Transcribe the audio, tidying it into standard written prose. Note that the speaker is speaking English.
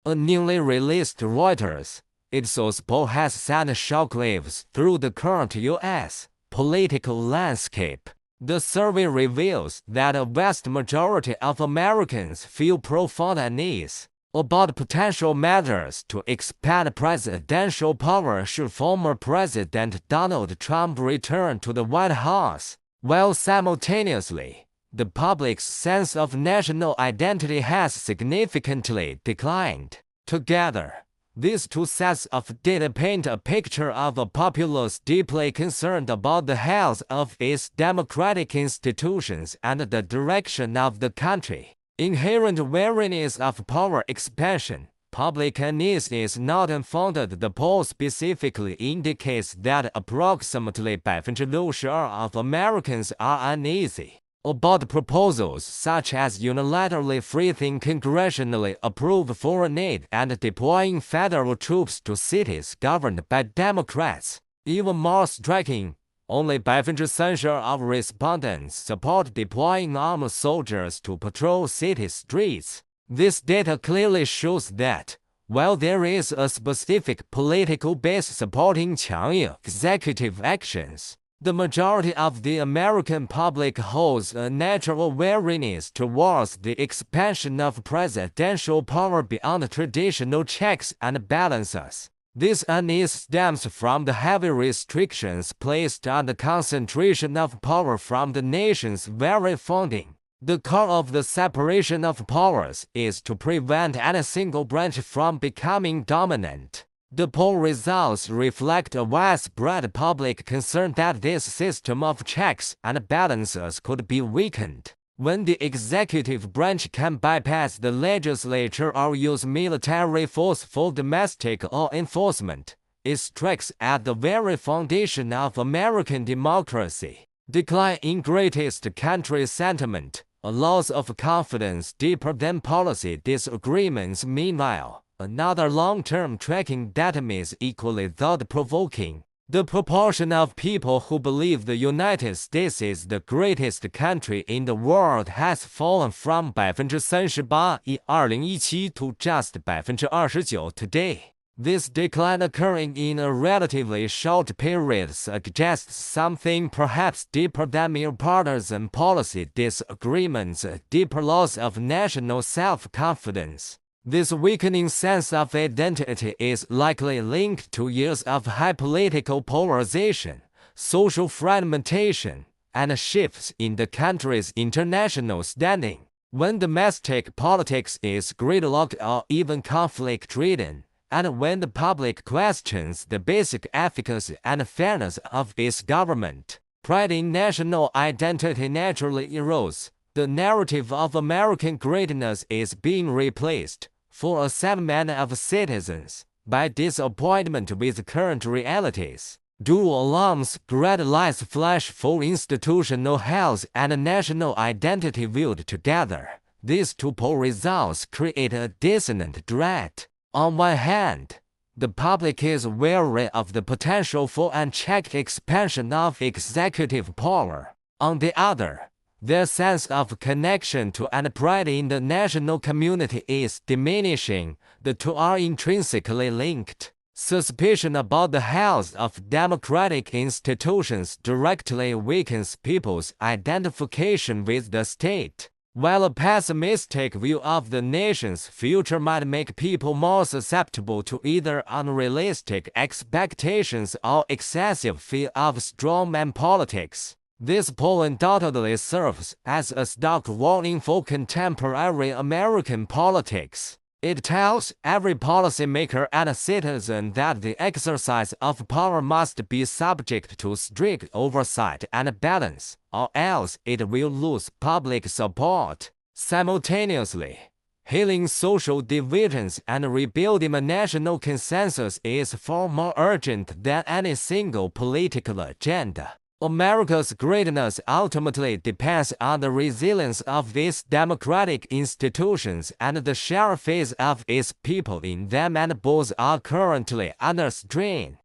A newly released Reuters Ipsos poll has sent shockwaves through the current U.S. political landscape. The survey reveals that a vast majority of Americans feel profound unease about potential measures to expand presidential power should former President Donald Trump return to the White House, while simultaneously, the public's sense of national identity has significantly declined. Together, these two sets of data paint a picture of a populace deeply concerned about the health of its democratic institutions and the direction of the country. Inherent weariness of power expansion. Public unease is not unfounded. The poll specifically indicates that approximately 62% of Americans are uneasy about proposals such as unilaterally freezing congressionally approved foreign aid and deploying federal troops to cities governed by Democrats. Even more striking, only 30% of respondents support deploying armed soldiers to patrol city streets. This data clearly shows that, while there is a specific political base supporting Chang'e executive actions, the majority of the American public holds a natural wariness towards the expansion of presidential power beyond traditional checks and balances. This unease stems from the heavy restrictions placed on the concentration of power from the nation's very founding. The core of the separation of powers is to prevent any single branch from becoming dominant. The poll results reflect a widespread public concern that this system of checks and balances could be weakened. When the executive branch can bypass the legislature or use military force for domestic law enforcement, it strikes at the very foundation of American democracy. Decline in greatest country sentiment, a loss of confidence deeper than policy disagreements. Meanwhile, another long-term tracking data is equally thought-provoking. The proportion of people who believe the United States is the greatest country in the world has fallen from 38% in 2017 to just 29% today. This decline occurring in a relatively short period suggests something perhaps deeper than mere partisan policy disagreements, a deeper loss of national self-confidence. This weakening sense of identity is likely linked to years of high political polarization, social fragmentation, and shifts in the country's international standing. When domestic politics is gridlocked or even conflict-ridden, and when the public questions the basic efficacy and fairness of its government, pride in national identity naturally erodes. The narrative of American greatness is being replaced, for a segment of citizens, by disappointment with current realities. Dual alarms gradualize flash for institutional health and national identity viewed together. These two poll results create a dissonant dread. On one hand, the public is wary of the potential for unchecked expansion of executive power. On the other, their sense of connection to and pride in the national community is diminishing. The two are intrinsically linked. Suspicion about the health of democratic institutions directly weakens people's identification with the state, while a pessimistic view of the nation's future might make people more susceptible to either unrealistic expectations or excessive fear of strongman politics. This poll undoubtedly serves as a stark warning for contemporary American politics. It tells every policymaker and citizen that the exercise of power must be subject to strict oversight and balance, or else it will lose public support. Simultaneously, healing social divisions and rebuilding a national consensus is far more urgent than any single political agenda. America's greatness ultimately depends on the resilience of its democratic institutions and the shared faith of its people in them, and both are currently under strain.